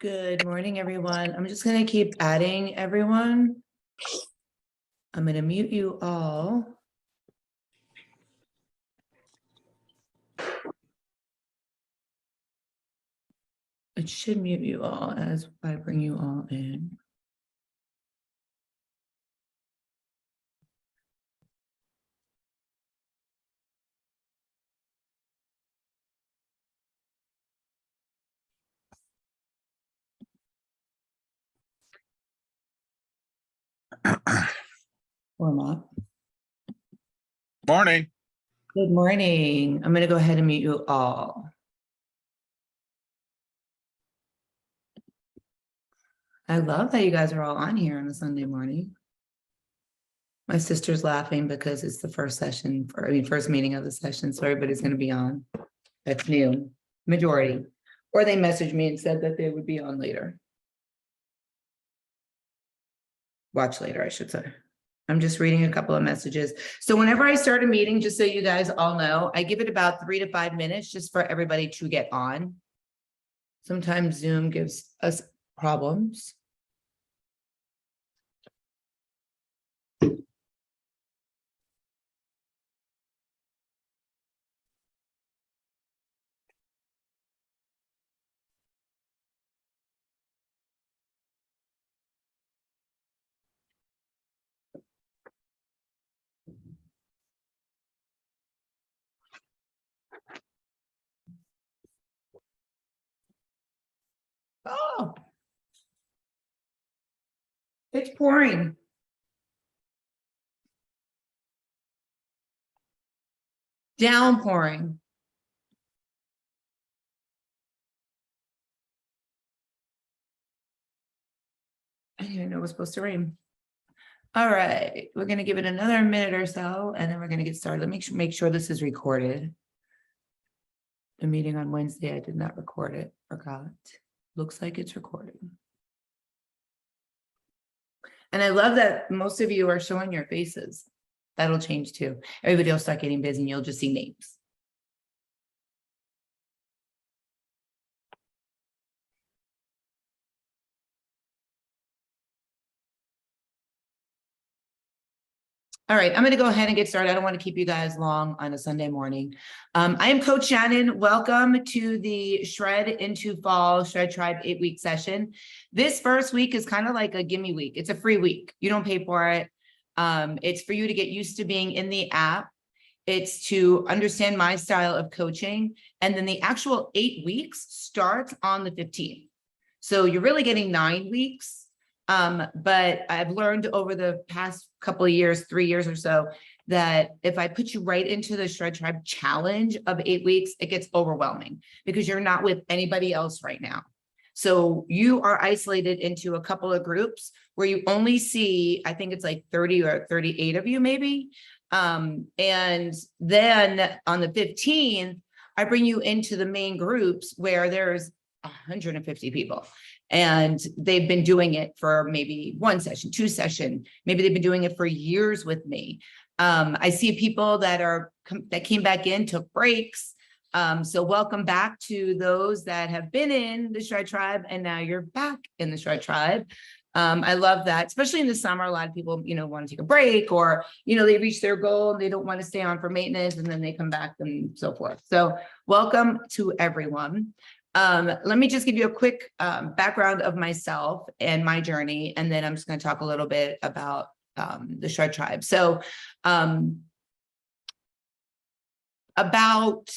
Good morning, everyone. I'm just going to keep adding everyone. I'm going to mute you all. It should mute you all as I bring you all in. Or not. Morning. Good morning. I'm going to go ahead and mute you all. I love that you guys are all on here on a Sunday morning. My sister's laughing because it's the first session, first meeting of the session, so everybody's going to be on. That's new, majority. Or they messaged me and said that they would be on later. Watch later, I should say. I'm just reading a couple of messages. So whenever I start a meeting, just so you guys all know, I give it about 3 to 5 minutes just for everybody to get on. Sometimes Zoom gives us problems. Oh, it's pouring. Downpouring. I didn't even know it was supposed to rain. All right, we're going to give it another minute or so, and then we're going to get started. Let me make sure this is recorded. The meeting on Wednesday, I did not record it. Forgot. Looks like it's recording. And I love that most of you are showing your faces. That'll change too. Everybody will start getting busy and you'll just see names. All right, I'm going to go ahead and get started. I don't want to keep you guys long on a Sunday morning. I am Coach Shannon. Welcome to the Shred into Fall Shred Tribe 8-week session. This first week is kind of like a gimme week. It's a free week. You don't pay for it. It's for you to get used to being in the app. It's to understand my style of coaching. And then the actual 8 weeks starts on the 15th. So you're really getting 9 weeks. But I've learned over the past couple of years, 3 years or so, that if I put you right into the Shred Tribe challenge of 8 weeks, it gets overwhelming because you're not with anybody else right now. So you are isolated into a couple of groups where you only see, I think it's like 30 or 38 of you maybe. And then on the 15th, I bring you into the main groups where there's 150 people. And they've been doing it for maybe 1 session, 2 sessions. Maybe they've been doing it for years with me. I see people that came back in, took breaks. So welcome back to those that have been in the Shred Tribe and now you're back in the Shred Tribe. I love that, especially in the summer. A lot of people, want to take a break or, they reach their goal and they don't want to stay on for maintenance and then they come back and so forth. So welcome to everyone. Let me just give you a quick background of myself and my journey, and then I'm just going to talk a little bit about the Shred Tribe. So about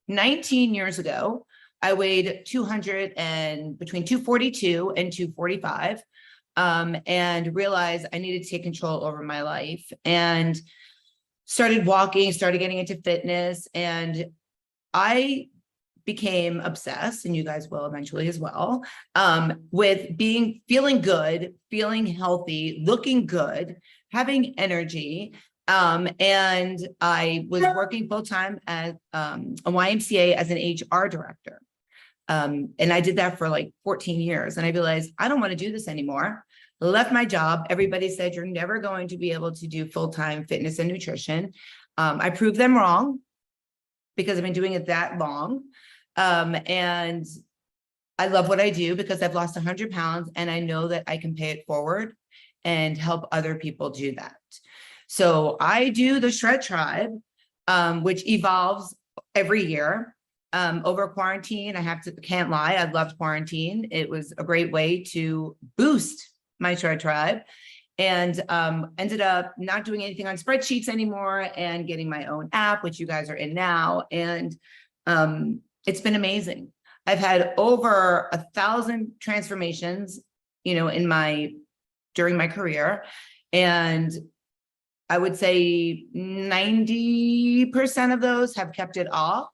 19 years ago, I weighed between 242 and 245 and realized I needed to take control over my life and started walking, started getting into fitness, and I became obsessed, and you guys will eventually as well, with feeling good, feeling healthy, looking good, having energy. And I was working full-time at a YMCA as an HR director. And I did that for like 14 years. And I realized I don't want to do this anymore. Left my job. Everybody said, you're never going to be able to do full-time fitness and nutrition. I proved them wrong because I've been doing it that long. And I love what I do because I've lost 100 pounds and I know that I can pay it forward and help other people do that. So I do the Shred Tribe, which evolves every year. Over quarantine, can't lie, I loved quarantine. It was a great way to boost my Shred Tribe, and ended up not doing anything on spreadsheets anymore and getting my own app, which you guys are in now. And it's been amazing. I've had over 1,000 transformations, during my career. And I would say 90% of those have kept it off.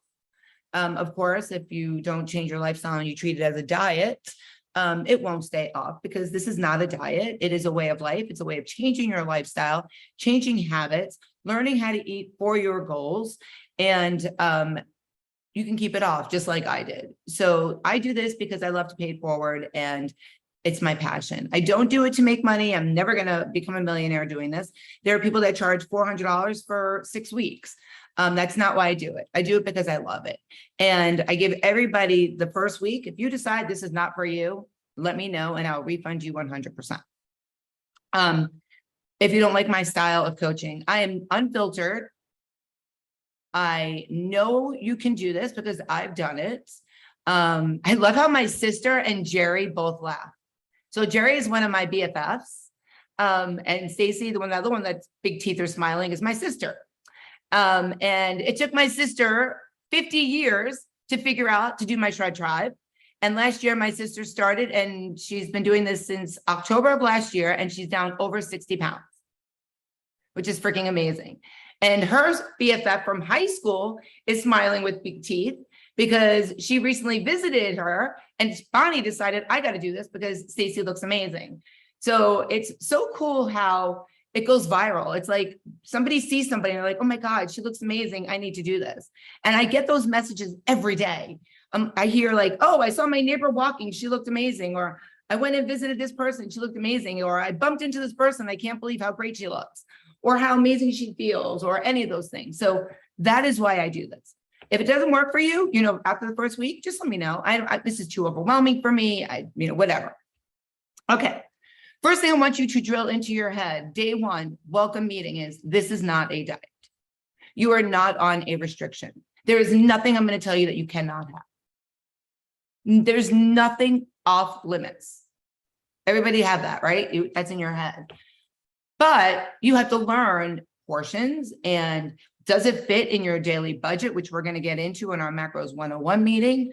Of course, if you don't change your lifestyle and you treat it as a diet, it won't stay off, because this is not a diet. It is a way of life. It's a way of changing your lifestyle, changing habits, learning how to eat for your goals. And you can keep it off just like I did. So I do this because I love to pay it forward, and it's my passion. I don't do it to make money. I'm never going to become a millionaire doing this. There are people that charge $400 for 6 weeks. That's not why I do it. I do it because I love it. And I give everybody the first week. If you decide this is not for you, let me know and I'll refund you 100%. If you don't like my style of coaching, I am unfiltered. I know you can do this because I've done it. I love how my sister and Jerry both laugh. So Jerry is one of my BFFs. And Stacy, the other one that's big teeth are smiling, is my sister. And it took my sister 50 years to figure out to do my Shred Tribe. And last year, my sister started, and she's been doing this since October of last year, and she's down over 60 pounds, which is freaking amazing. And her BFF from high school is smiling with big teeth because she recently visited her, and Bonnie decided, I got to do this because Stacy looks amazing. So it's so cool how it goes viral. It's like somebody sees somebody and they're like, oh my God, she looks amazing. I need to do this. And I get those messages every day. I hear like, oh, I saw my neighbor walking. She looked amazing. Or I went and visited this person. She looked amazing. Or I bumped into this person. I can't believe how great she looks, or how amazing she feels, or any of those things. So that is why I do this. If it doesn't work for you, after the first week, just let me know. This is too overwhelming for me. Whatever. Okay. First thing I want you to drill into your head, day one, welcome meeting, is this is not a diet. You are not on a restriction. There is nothing I'm going to tell you that you cannot have. There's nothing off limits. Everybody have that, right? That's in your head. But you have to learn portions, and does it fit in your daily budget, which we're going to get into in our Macros 101 meeting.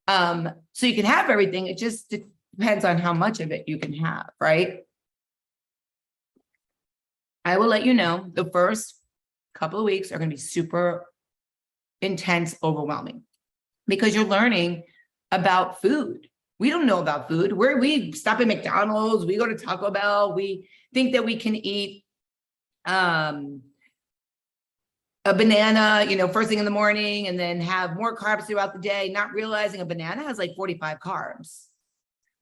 So you can have everything. It just depends on how much of it you can have, right? I will let you know the first couple of weeks are going to be super intense, overwhelming, because you're learning about food. We don't know about food. We stop at McDonald's, we go to Taco Bell, we think that we can eat a banana, first thing in the morning, and then have more carbs throughout the day, not realizing a banana has like 45 carbs,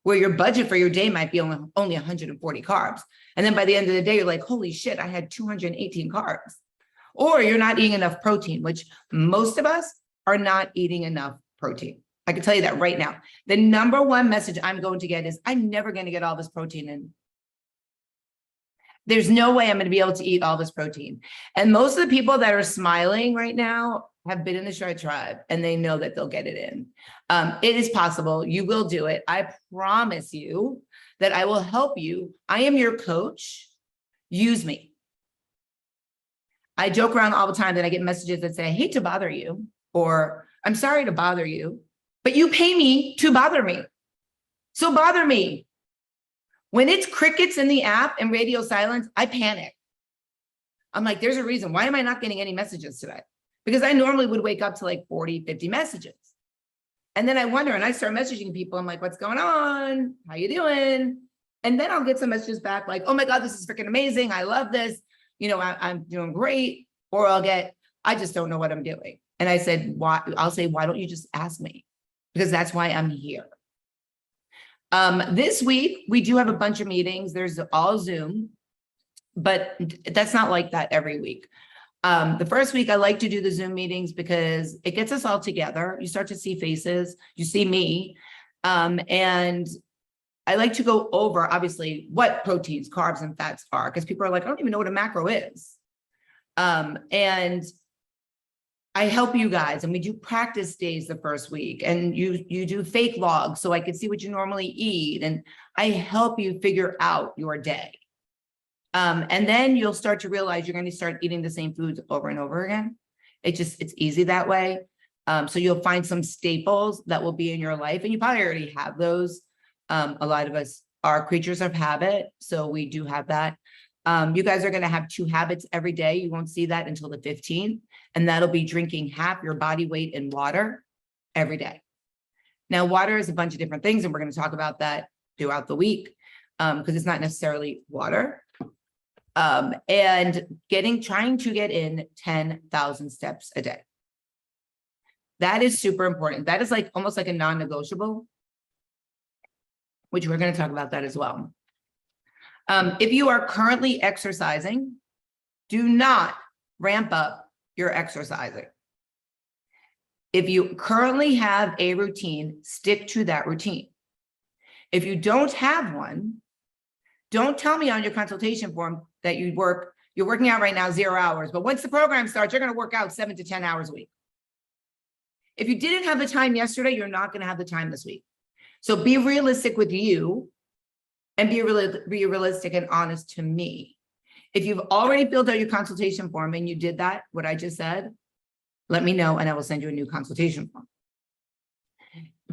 where your budget for your day might be only 140 carbs. And then by the end of the day, you're like, holy shit, I had 218 carbs. Or you're not eating enough protein, which most of us are not eating enough protein. I can tell you that right now. The number one message I'm going to get is, I'm never going to get all this protein in. There's no way I'm going to be able to eat all this protein. And most of the people that are smiling right now have been in the Shred Tribe, and they know that they'll get it in. It is possible. You will do it. I promise you that I will help you. I am your coach. Use me. I joke around all the time that I get messages that say, I hate to bother you, or I'm sorry to bother you, but you pay me to bother me. So bother me. When it's crickets in the app and radio silence, I panic. I'm like, there's a reason. Why am I not getting any messages today? Because I normally would wake up to like 40, 50 messages. And then I wonder, and I start messaging people. I'm like, what's going on? How you doing? And then I'll get some messages back like, oh my God, this is freaking amazing. I love this. I'm doing great. Or I'll get, I just don't know what I'm doing. And I said, why? I'll say, why don't you just ask me? Because that's why I'm here. This week, we do have a bunch of meetings. There's all Zoom, but that's not like that every week. The first week, I like to do the Zoom meetings because it gets us all together. You start to see faces, you see me. And I like to go over, obviously, what proteins, carbs, and fats are, because people are like, I don't even know what a macro is. And I help you guys, and we do practice days the first week, and you do fake logs so I can see what you normally eat, and I help you figure out your day. And then you'll start to realize you're going to start eating the same foods over and over again. It's easy that way. So you'll find some staples that will be in your life, and you probably already have those. A lot of us are creatures of habit, so we do have that. You guys are going to have 2 habits every day. You won't see that until the 15th, and that'll be drinking half your body weight in water every day. Now, water is a bunch of different things, and we're going to talk about that throughout the week, because it's not necessarily water. And trying to get in 10,000 steps a day. That is super important. That is like almost like a non-negotiable, which we're going to talk about that as well. If you are currently exercising, do not ramp up your exercising. If you currently have a routine, stick to that routine. If you don't have one, don't tell me on your consultation form that you're working out right now 0 hours, but once the program starts, you're going to work out 7 to 10 hours a week. If you didn't have the time yesterday, you're not going to have the time this week. So be realistic with you, and be realistic and honest to me. If you've already filled out your consultation form and you did that, what I just said, let me know and I will send you a new consultation form.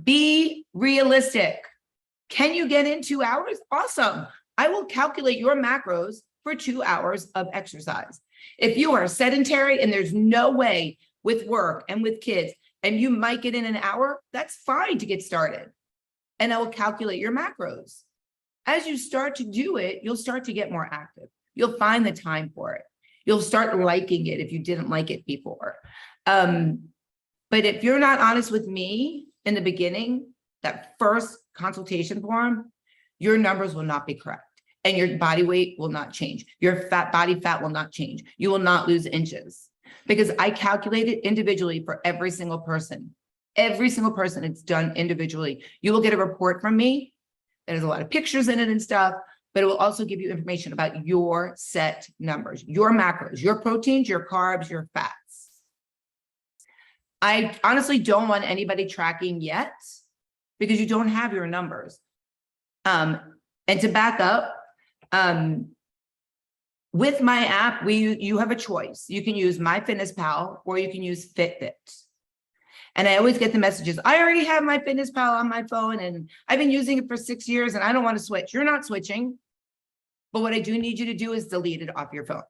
Be realistic. Can you get in 2 hours? Awesome. I will calculate your macros for 2 hours of exercise. If you are sedentary and there's no way with work and with kids, and you might get in an hour, that's fine to get started. And I will calculate your macros. As you start to do it, you'll start to get more active. You'll find the time for it. You'll start liking it if you didn't like it before. But if you're not honest with me in the beginning, that first consultation form, your numbers will not be correct. And your body weight will not change. Your body fat will not change. You will not lose inches. Because I calculate it individually for every single person. Every single person, it's done individually. You will get a report from me. There's a lot of pictures in it and stuff, but it will also give you information about your set numbers, your macros, your proteins, your carbs, your fats. I honestly don't want anybody tracking yet because you don't have your numbers. And to back up, with my app, you have a choice. You can use MyFitnessPal or you can use Fitbit. And I always get the messages, I already have MyFitnessPal on my phone and I've been using it for 6 years and I don't want to switch. You're not switching. But what I do need you to do is delete it off your phone.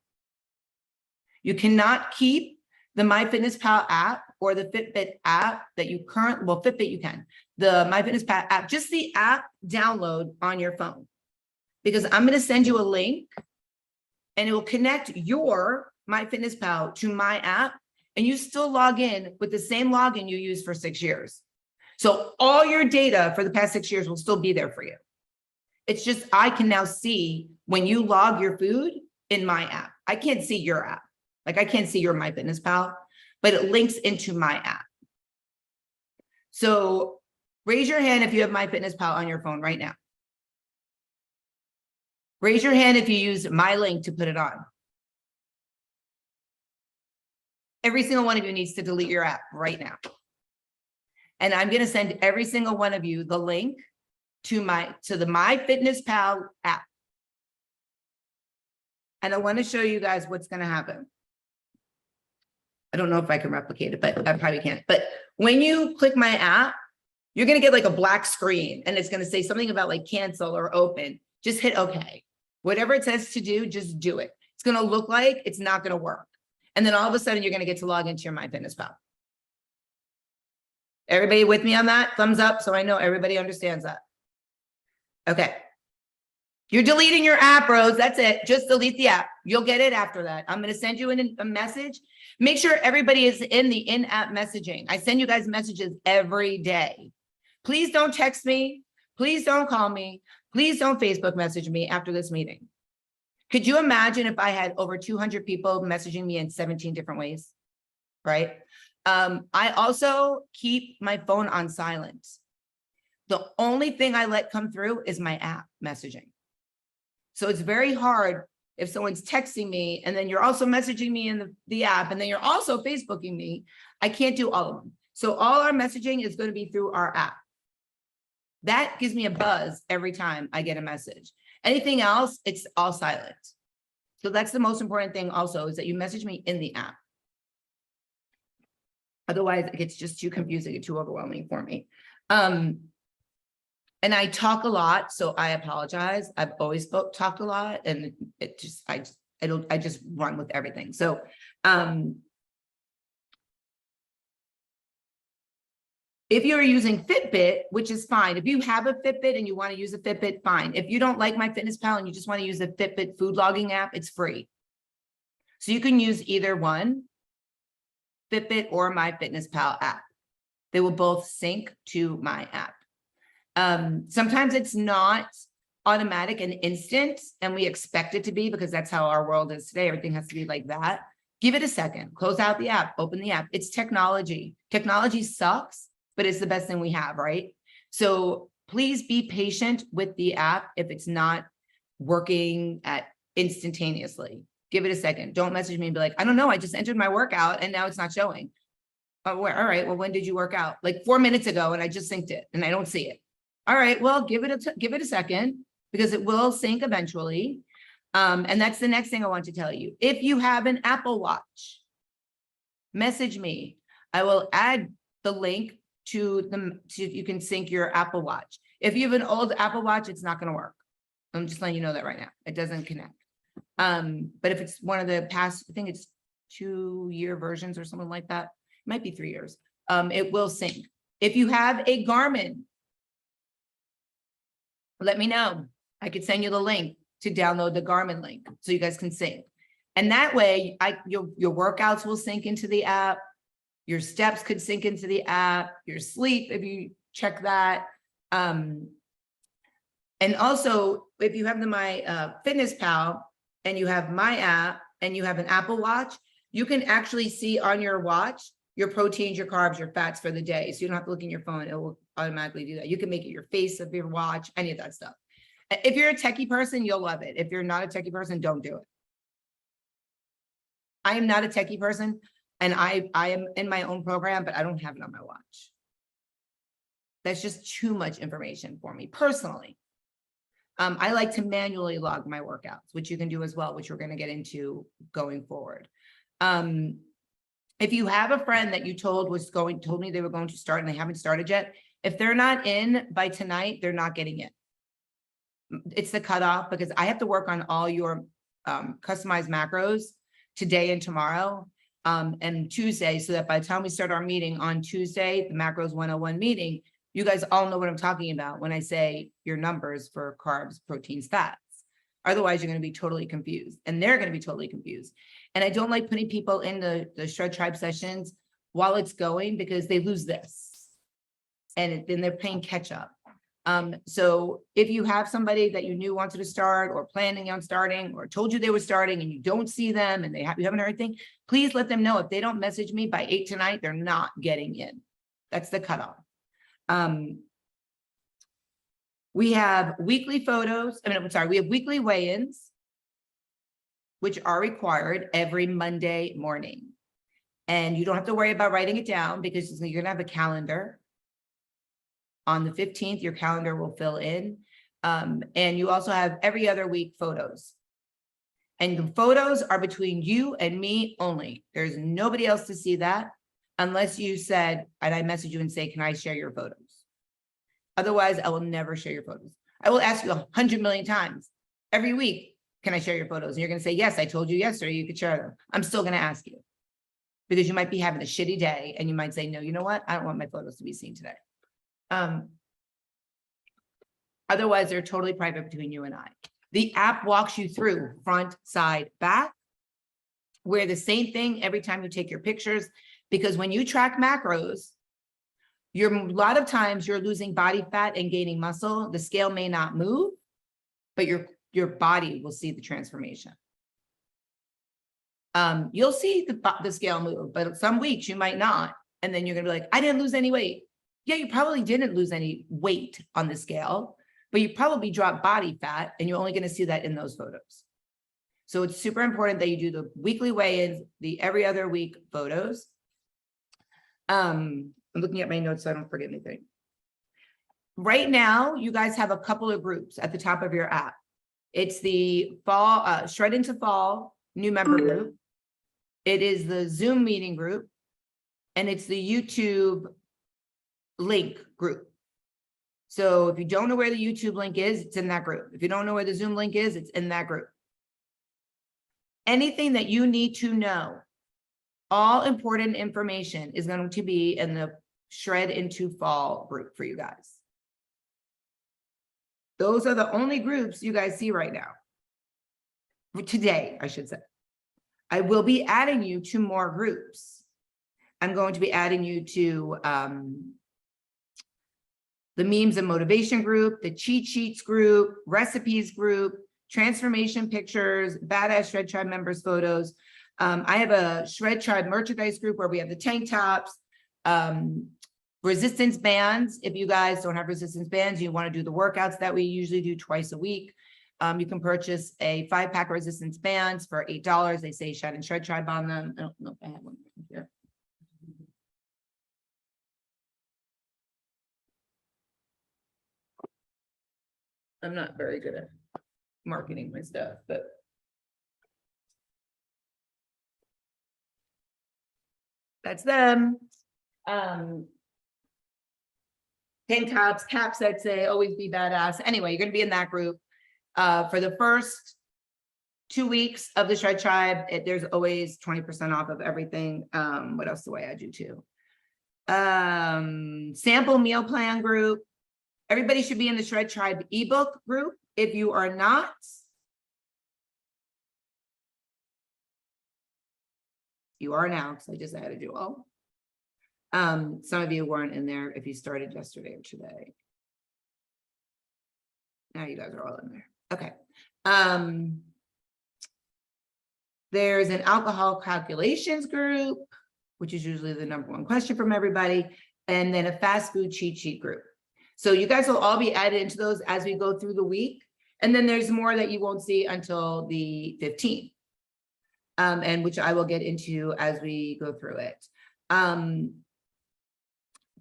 You cannot keep the MyFitnessPal app or the Fitbit app that you Fitbit you can. The MyFitnessPal app, just the app download on your phone. Because I'm going to send you a link and it will connect your MyFitnessPal to my app. And you still log in with the same login you used for 6 years. So all your data for the past 6 years will still be there for you. It's just, I can now see when you log your food in my app. I can't see your app. Like I can't see your MyFitnessPal, but it links into my app. So raise your hand if you have MyFitnessPal on your phone right now. Raise your hand if you use my link to put it on. Every single one of you needs to delete your app right now. And I'm going to send every single one of you the link to the MyFitnessPal app. And I want to show you guys what's going to happen. I don't know if I can replicate it, but I probably can't. But when you click my app, you're going to get like a black screen and it's going to say something about like cancel or open. Just hit OK. Whatever it says to do, just do it. It's going to look like it's not going to work. And then all of a sudden, you're going to get to log into your MyFitnessPal. Everybody with me on that? Thumbs up so I know everybody understands that. Okay. You're deleting your app, Rose. That's it. Just delete the app. You'll get it after that. I'm going to send you a message. Make sure everybody is in the in-app messaging. I send you guys messages every day. Please don't text me. Please don't call me. Please don't Facebook message me after this meeting. Could you imagine if I had over 200 people messaging me in 17 different ways, right? I also keep my phone on silent. The only thing I let come through is my app messaging. So it's very hard if someone's texting me and then you're also messaging me in the app and then you're also Facebooking me. I can't do all of them. So all our messaging is going to be through our app. That gives me a buzz every time I get a message. Anything else, it's all silent. So that's the most important thing also, is that you message me in the app. Otherwise, it gets just too confusing and too overwhelming for me. And I talk a lot, so I apologize. I've always talked a lot, and it just I just run with everything. So if you're using Fitbit, which is fine. If you have a Fitbit and you want to use a Fitbit, fine. If you don't like MyFitnessPal and you just want to use the Fitbit food logging app, it's free. So you can use either one, Fitbit or MyFitnessPal app. They will both sync to my app. Sometimes it's not automatic and instant, and we expect it to be because that's how our world is today. Everything has to be like that. Give it a second, close out the app, open the app. It's technology. Technology sucks, but it's the best thing we have, right? So please be patient with the app if it's not working instantaneously. Give it a second. Don't message me and be like, I don't know, I just entered my workout and now it's not showing. Oh, all right, well, when did you work out? Like 4 minutes ago, and I just synced it and I don't see it. All right, well, give it a second, because it will sync eventually. And that's the next thing I want to tell you. If you have an Apple Watch, message me. I will add the link to you can sync your Apple Watch. If you have an old Apple Watch, it's not going to work. I'm just letting you know that right now. It doesn't connect. But if it's one of the past, I think it's 2-year versions or something like that, it might be 3 years. It will sync. If you have a Garmin, let me know. I could send you the link to download the Garmin link so you guys can sync. And that way, your workouts will sync into the app. Your steps could sync into the app. Your sleep, if you check that. And also, if you have My MyFitnessPal and you have my app and you have an Apple Watch, you can actually see on your watch your proteins, your carbs, your fats for the day. So you don't have to look in your phone. It will automatically do that. You can make it your face of your watch, any of that stuff. If you're a techie person, you'll love it. If you're not a techie person, don't do it. I am not a techie person, and I am in my own program, but I don't have it on my watch. That's just too much information for me personally. I like to manually log my workouts, which you can do as well, which we're going to get into going forward. If you have a friend that you told me they were going to start and they haven't started yet, if they're not in by tonight, they're not getting in. It's the cutoff, because I have to work on all your customized macros today and tomorrow and Tuesday, so that by the time we start our meeting on Tuesday, the Macros 101 meeting, you guys all know what I'm talking about when I say your numbers for carbs, proteins, fats. Otherwise, you're going to be totally confused, and they're going to be totally confused. And I don't like putting people in the Shred Tribe sessions while it's going, because they lose this, and then they're playing catch up. So if you have somebody that you knew wanted to start or planning on starting or told you they were starting and you don't see them and you haven't heard anything, please let them know. If they don't message me by 8 tonight, they're not getting in. That's the cutoff. We have weekly photos. We have weekly weigh-ins, which are required every Monday morning. And you don't have to worry about writing it down, because you're going to have a calendar. On the 15th, your calendar will fill in. And you also have every other week photos. And the photos are between you and me only. There's nobody else to see that, unless you said, and I message you and say, can I share your photos? Otherwise, I will never share your photos. I will ask you 100 million times every week, can I share your photos? And you're going to say, yes, I told you yesterday you could share them. I'm still going to ask you, because you might be having a shitty day and you might say, no, you know what? I don't want my photos to be seen today. Otherwise, they're totally private between you and I. The app walks you through front, side, back. Wear the same thing every time you take your pictures, because when you track macros, a lot of times you're losing body fat and gaining muscle. The scale may not move, but your body will see the transformation. You'll see the scale move, but some weeks you might not. And then you're going to be like, I didn't lose any weight. Yeah, you probably didn't lose any weight on the scale, but you probably dropped body fat, and you're only going to see that in those photos. So it's super important that you do the weekly weigh-ins, the every other week photos. I'm looking at my notes so I don't forget anything. Right now, you guys have a couple of groups at the top of your app. It's the fall, Shred into Fall new member group. It is the Zoom meeting group, and it's the YouTube link group. So if you don't know where the YouTube link is, it's in that group. If you don't know where the Zoom link is, it's in that group. Anything that you need to know, all important information is going to be in the Shred into Fall group for you guys. Those are the only groups you guys see right now. Today, I should say. I will be adding you to more groups. I'm going to be adding you to the Memes and Motivation group, the Cheat Sheets group, Recipes group, Transformation Pictures, Badass Shred Tribe members photos. I have a Shred Tribe merchandise group where we have the tank tops, resistance bands. If you guys don't have resistance bands, you want to do the workouts that we usually do twice a week. You can purchase a 5-pack resistance bands for $8. They say Shannon Shred Tribe on them. I don't know if I have one here. I'm not very good at marketing my stuff, but that's them. Tank tops, caps that say always be badass. Anyway, you're going to be in that group. For the first 2 weeks of the Shred Tribe, there's always 20% off of everything. What else do I add you to? Sample meal plan group. Everybody should be in the Shred Tribe ebook group. If you are not, you are now, because I just added you all. Some of you weren't in there if you started yesterday or today. Now you guys are all in there. Okay. There's an alcohol calculations group, which is usually the #1 question from everybody, and then a fast food cheat sheet group. So you guys will all be added into those as we go through the week. And then there's more that you won't see until the 15th, and which I will get into as we go through it.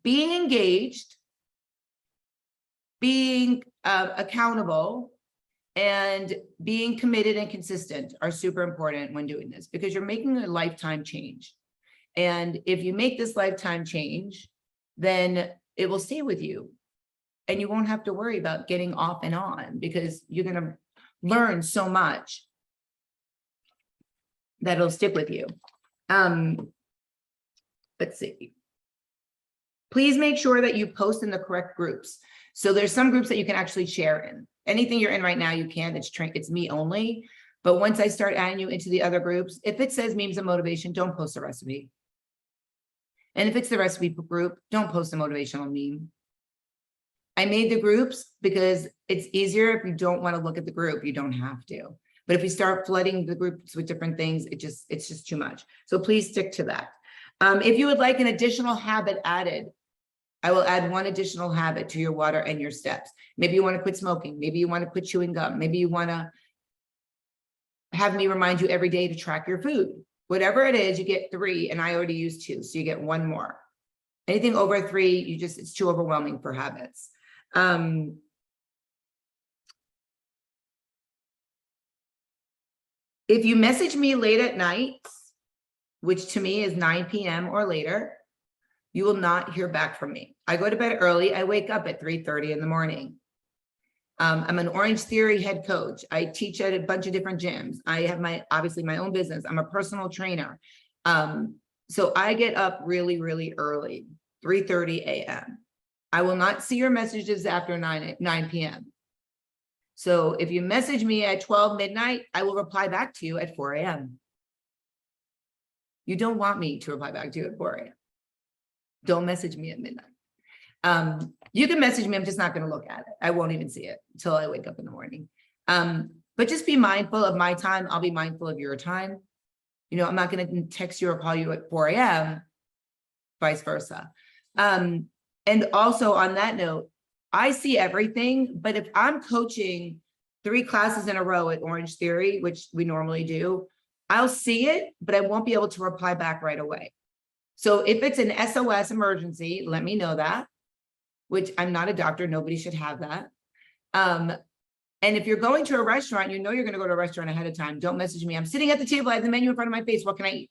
Being engaged, being accountable, and being committed and consistent are super important when doing this, because you're making a lifetime change. And if you make this lifetime change, then it will stay with you. And you won't have to worry about getting off and on, because you're going to learn so much that it'll stick with you. Let's see. Please make sure that you post in the correct groups. So there's some groups that you can actually share in. Anything you're in right now, you can. It's me only. But once I start adding you into the other groups, if it says Memes and Motivation, don't post a recipe. And if it's the recipe group, don't post a motivational meme. I made the groups because it's easier. If you don't want to look at the group, you don't have to. But if you start flooding the groups with different things, it's just too much. So please stick to that. If you would like an additional habit added, I will add one additional habit to your water and your steps. Maybe you want to quit smoking. Maybe you want to quit chewing gum. Maybe you want to have me remind you every day to track your food. Whatever it is, you get 3, and I already used 2, so you get 1 more. Anything over 3, it's too overwhelming for habits. If you message me late at night, which to me is 9 p.m. or later, you will not hear back from me. I go to bed early. I wake up at 3:30 in the morning. I'm an Orange Theory head coach. I teach at a bunch of different gyms. I have obviously my own business. I'm a personal trainer. So I get up really, really early, 3:30 a.m. I will not see your messages after 9 p.m. So if you message me at 12 midnight, I will reply back to you at 4 a.m. You don't want me to reply back to you at 4 a.m. Don't message me at midnight. You can message me. I'm just not going to look at it. I won't even see it until I wake up in the morning. But just be mindful of my time. I'll be mindful of your time. You know, I'm not going to text you or call you at 4 a.m., vice versa. And also on that note, I see everything, but if I'm coaching 3 classes in a row at Orange Theory, which we normally do, I'll see it, but I won't be able to reply back right away. So if it's an SOS emergency, let me know that, which I'm not a doctor, nobody should have that. And if you're going to a restaurant, you know you're going to go to a restaurant ahead of time. Don't message me. I'm sitting at the table, I have the menu in front of my face. What can I eat?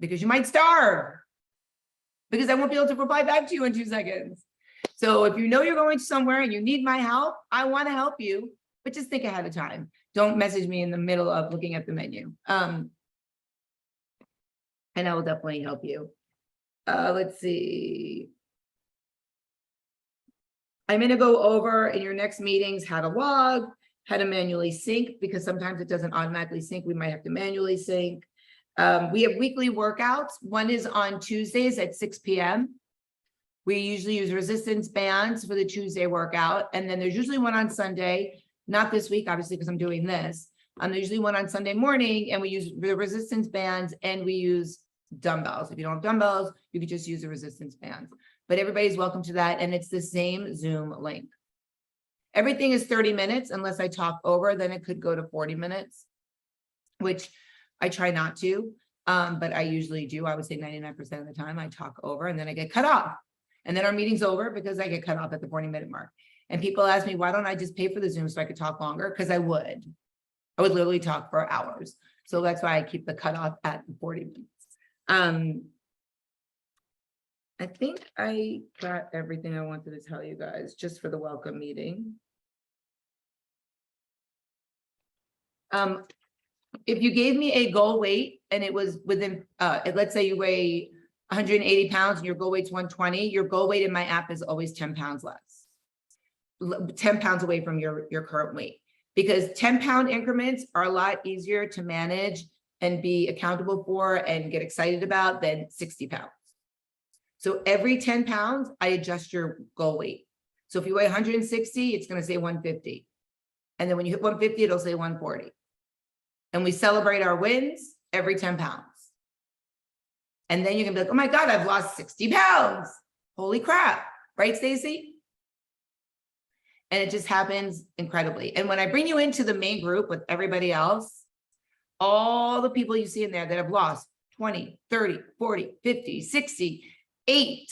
Because you might starve. Because I won't be able to reply back to you in 2 seconds. So if you know you're going somewhere and you need my help, I want to help you, but just think ahead of time. Don't message me in the middle of looking at the menu. And I will definitely help you. Let's see. I'm going to go over in your next meetings how to log, how to manually sync, because sometimes it doesn't automatically sync. We might have to manually sync. We have weekly workouts. One is on Tuesdays at 6 p.m. We usually use resistance bands for the Tuesday workout. And then there's usually one on Sunday, not this week, obviously, because I'm doing this. There's usually one on Sunday morning, and we use the resistance bands and we use dumbbells. If you don't have dumbbells, you could just use the resistance bands. But everybody's welcome to that. And it's the same Zoom link. Everything is 30 minutes unless I talk over, then it could go to 40 minutes, which I try not to, but I usually do. I would say 99% of the time I talk over and then I get cut off. And then our meeting's over because I get cut off at the 40-minute mark. And people ask me, why don't I just pay for the Zoom so I could talk longer? Because I would literally talk for hours. So that's why I keep the cutoff at 40 minutes. I think I got everything I wanted to tell you guys just for the welcome meeting. If you gave me a goal weight and it was within, let's say you weigh 180 pounds and your goal weight's 120, your goal weight in my app is always 10 pounds less, 10 pounds away from your current weight, because 10-pound increments are a lot easier to manage and be accountable for and get excited about than 60 pounds. So every 10 pounds, I adjust your goal weight. So if you weigh 160, it's going to say 150. And then when you hit 150, it'll say 140. And we celebrate our wins every 10 pounds. And then you can be like, oh my God, I've lost 60 pounds. Holy crap. Right, Stacy? And it just happens incredibly. And when I bring you into the main group with everybody else, all the people you see in there that have lost 20, 30, 40, 50, 60, 8,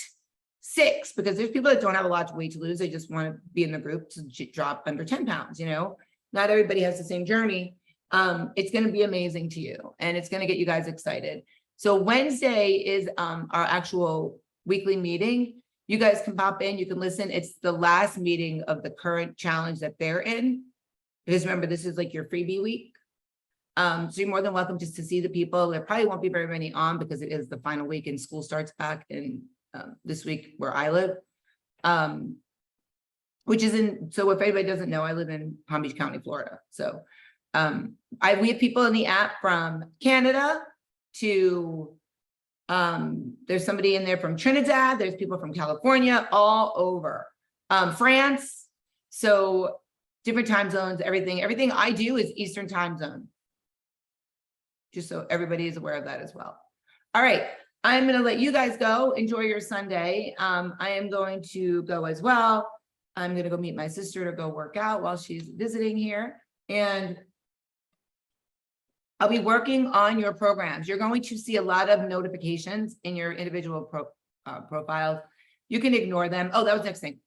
6, because there's people that don't have a lot of weight to lose. They just want to be in the group to drop under 10 pounds, you know, not everybody has the same journey. It's going to be amazing to you and it's going to get you guys excited. So Wednesday is our actual weekly meeting. You guys can pop in, you can listen. It's the last meeting of the current challenge that they're in. Because remember, this is like your freebie week. So you're more than welcome just to see the people. There probably won't be very many on because it is the final week and school starts back in this week where I live. Which is in, so if anybody doesn't know, I live in Palm Beach County, Florida. So we have people in the app from Canada to, there's somebody in there from Trinidad, there's people from California, all over, France. So different time zones, everything I do is Eastern time zone. Just so everybody is aware of that as well. All right, I'm gonna let you guys go, enjoy your Sunday. I am going to go as well. I'm gonna go meet my sister to go work out while she's visiting here. And I'll be working on your programs. You're going to see a lot of notifications in your individual profiles. You can ignore them. Oh, that was the next thing.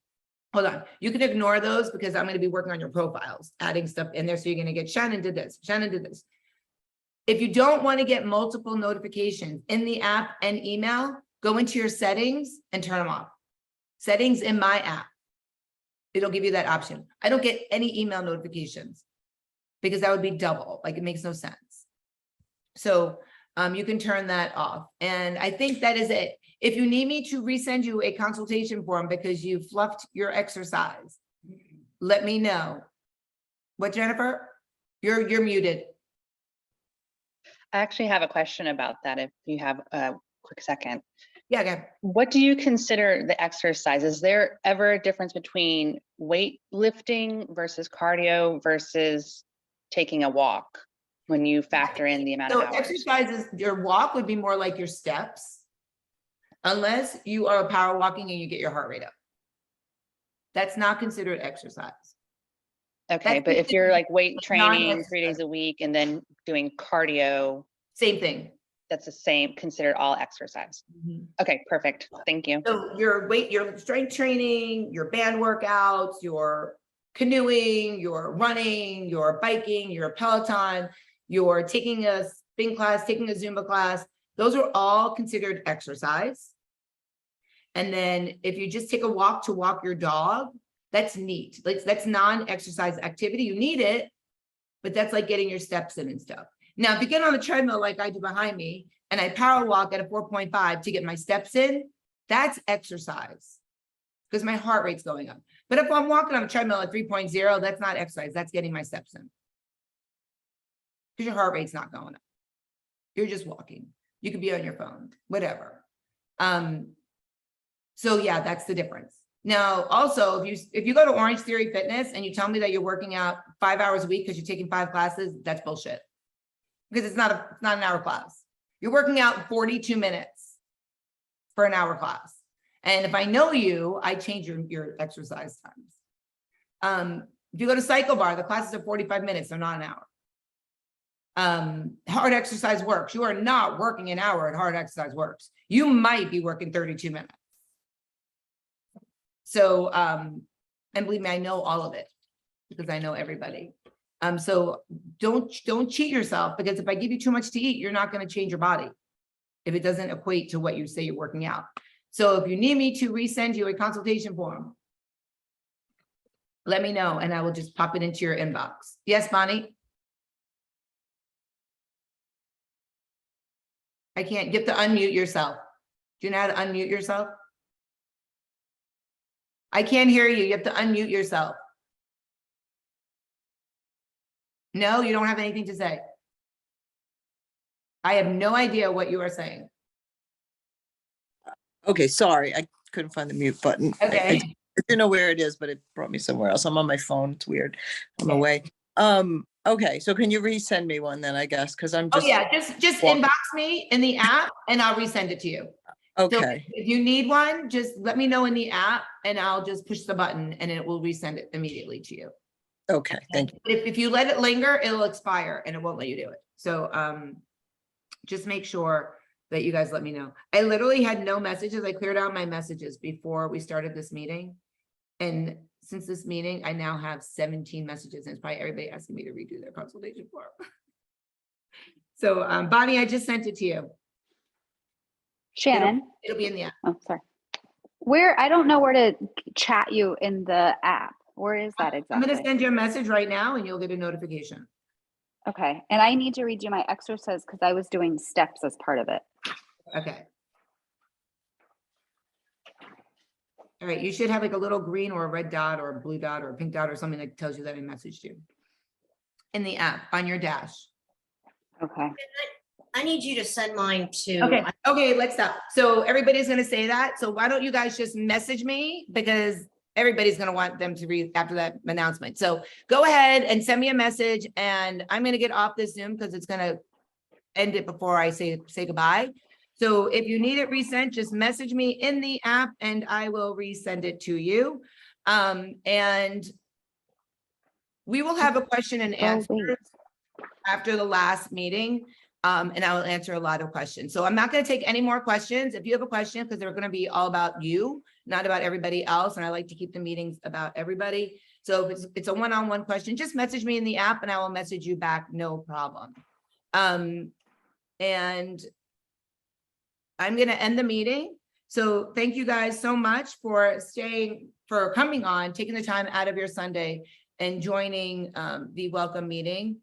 Hold on. You can ignore those because I'm going to be working on your profiles, adding stuff in there. So you're going to get Shannon did this, Shannon did this. If you don't want to get multiple notifications in the app and email, go into your settings and turn them off. Settings in my app. It'll give you that option. I don't get any email notifications because that would be double. Like it makes no sense. So you can turn that off. And I think that is it. If you need me to resend you a consultation form because you fluffed your exercise, let me know. What, Jennifer? You're muted. I actually have a question about that if you have a quick second. Yeah, okay. What do you consider the exercise? Is there ever a difference between weight lifting versus cardio versus taking a walk when you factor in the amount of hours? So exercises, your walk would be more like your steps. unless you are power walking and you get your heart rate up. That's not considered exercise. Okay, That's but if you're like weight training non-exercise. 3 days a week and then doing cardio, Same thing. that's the same, considered all exercise. Okay, perfect. Thank you. So your strength training, your band workouts, your canoeing, your running, your biking, your Peloton, you're taking a spin class, taking a Zumba class, those are all considered exercise. And then if you just take a walk to walk your dog, that's neat. Like that's non-exercise activity. You need it, but that's like getting your steps in and stuff. Now, if you get on the treadmill like I do behind me, and I power walk at a 4.5 to get my steps in, that's exercise because my heart rate's going up. But if I'm walking on a treadmill at 3.0, that's not exercise. That's getting my steps in. Because your heart rate's not going up. You're just walking. You could be on your phone, whatever. So yeah, that's the difference. Now, also, if you go to Orange Theory Fitness and you tell me that you're working out 5 hours a week because you're taking 5 classes, that's bullshit. Because it's not an hour class. You're working out 42 minutes for an hour class. And if I know you, I change your exercise times. If you go to Cycle Bar, the classes are 45 minutes, they're not an hour. Hard exercise works. You are not working an hour at Hard Exercise Works. You might be working 32 minutes. So, and believe me, I know all of it because I know everybody. So don't cheat yourself, because if I give you too much to eat, you're not going to change your body if it doesn't equate to what you say you're working out. So if you need me to resend you a consultation form, let me know and I will just pop it into your inbox. Yes, Bonnie? I can't. You have to unmute yourself. Do you know how to unmute yourself? I can't hear you. You have to unmute yourself. No, you don't have anything to say. I have no idea what you are saying. Okay, sorry, I couldn't find the mute button. Okay. I do know where it is, but it brought me somewhere else. I'm on my phone. It's weird. I'm Okay. away. Okay, so can you resend me one then, I guess, because I'm Oh just. yeah, just inbox me in the app and I'll resend it to you. So Okay, if you need one, just let me know in the app and I'll just push the button and it will resend it immediately to you. okay, thank you. If you let it linger, it'll expire and it won't let you do it. So just make sure that you guys let me know. I literally had no messages. I cleared out my messages before we started this meeting. And since this meeting, I now have 17 messages and it's probably everybody asking me to redo their consultation form. So Bonnie, I just sent it to you. Shannon. It'll be in the app. Oh, sorry. I don't know where to chat you in the app. Where is that exactly? I'm going to send you a message right now and you'll get a notification. Okay. And I need to redo my exercise because I was doing steps as part of it. Okay. All right. You should have like a little green or a red dot or a blue dot or a pink dot or something that tells you that I messaged you in the app on your dash. Okay. I need you to send mine to. Okay. Okay. Let's stop. So everybody's going to say that. So why don't you guys just message me, because everybody's going to want them to read after that announcement. So go ahead and send me a message and I'm going to get off this Zoom because it's going to end it before I say goodbye. So if you need it resent, just message me in the app and I will resend it to you. And we will have a question and answer after the last meeting. And I will answer a lot of questions. So I'm not going to take any more questions. If you have a question, because they're going to be all about you, not about everybody else. And I like to keep the meetings about everybody. So if it's a one-on-one question, just message me in the app and I will message you back. No problem. And I'm going to end the meeting. So thank you guys so much for coming on, taking the time out of your Sunday and joining the welcome meeting.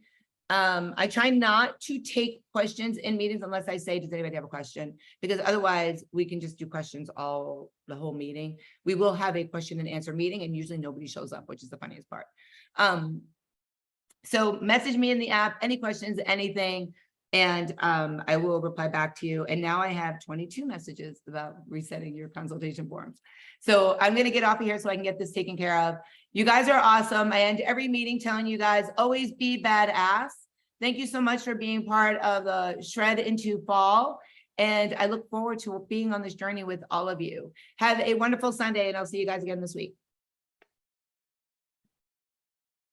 I try not to take questions in meetings unless I say, does anybody have a question? Because otherwise we can just do questions the whole meeting. We will have a question and answer meeting and usually nobody shows up, which is the funniest part. So message me in the app, any questions, anything, and I will reply back to you. And now I have 22 messages about resetting your consultation forms. So I'm going to get off of here so I can get this taken care of. You guys are awesome. I end every meeting telling you guys, always be badass. Thank you so much for being part of the Shred into Fall. And I look forward to being on this journey with all of you. Have a wonderful Sunday and I'll see you guys again this week.